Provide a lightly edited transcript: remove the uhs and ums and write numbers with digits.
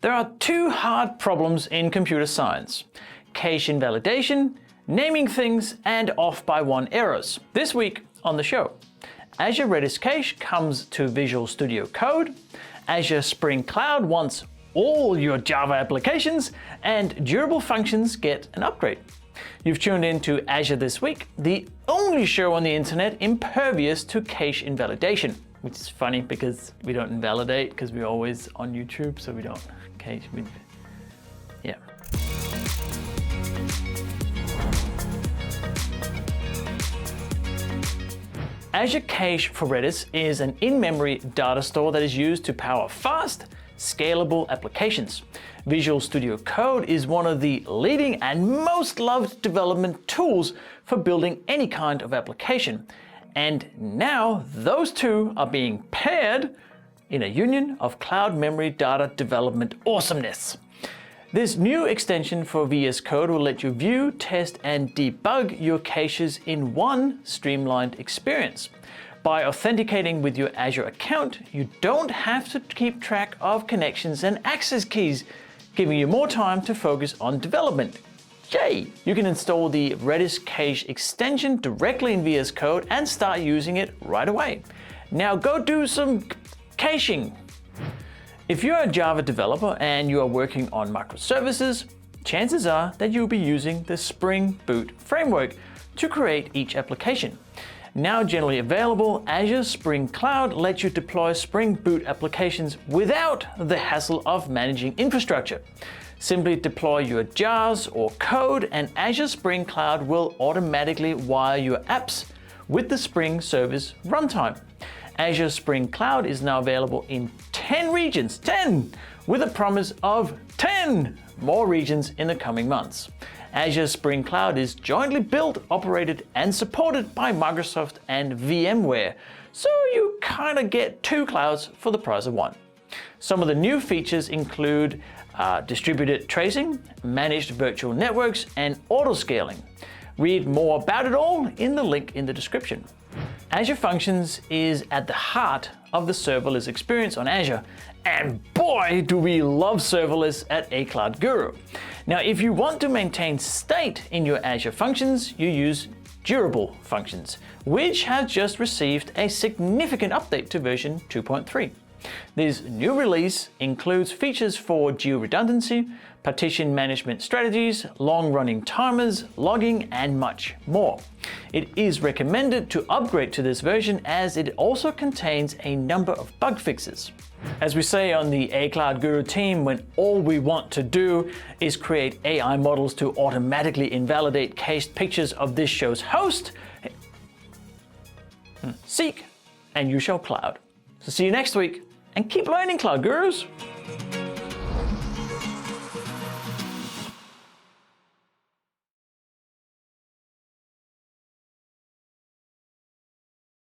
There are two hard problems in computer science: cache invalidation, naming things, and off-by-one errors. This week on the show, Azure Redis Cache comes to Visual Studio Code, Azure Spring Cloud wants all your Java applications, and durable functions get an upgrade. You've tuned in to Azure This Week, the only show on the internet impervious to cache invalidation. Which is funny because we don't invalidate because we're always on YouTube, so we don't cache. Yeah. Azure Cache for Redis is an in-memory data store that is used to power fast, scalable applications. Visual Studio Code is one of the leading and most loved development tools for building any kind of application. And now those two are being paired in a union of cloud memory data development awesomeness. This new extension for VS Code will let you view, test, and debug your caches in one streamlined experience. By authenticating with your Azure account, you don't have to keep track of connections and access keys, giving you more time to focus on development. Yay! You can install the Redis Cache extension directly in VS Code and start using it right away. Now go do some caching. If you're a Java developer and you are working on microservices, chances are that you'll be using the Spring Boot framework to create each application. Now generally available, Azure Spring Cloud lets you deploy Spring Boot applications without the hassle of managing infrastructure. Simply deploy your jars or code and Azure Spring Cloud will automatically wire your apps with the Spring Service runtime. Azure Spring Cloud is now available in 10 regions, 10, with a promise of 10 more regions in the coming months. Azure Spring Cloud is jointly built, operated, and supported by Microsoft and VMware, so you kind of get two clouds for the price of one. Some of the new features include distributed tracing, managed virtual networks, and auto-scaling. Read more about it all in the link in the description. Azure Functions is at the heart of the serverless experience on Azure, and boy do we love serverless at A Cloud Guru. Now if you want to maintain state in your Azure Functions, you use durable functions, which has just received a significant update to version 2.3. This new release includes features for geo-redundancy, partition management strategies, long-running timers, logging, and much more. It is recommended to upgrade to this version as it also contains a number of bug fixes. As we say on the A Cloud Guru team, when all we want to do is create AI models to automatically invalidate cached pictures of this show's host, seek and you shall cloud. So see you next week. And keep learning, Cloud Gurus!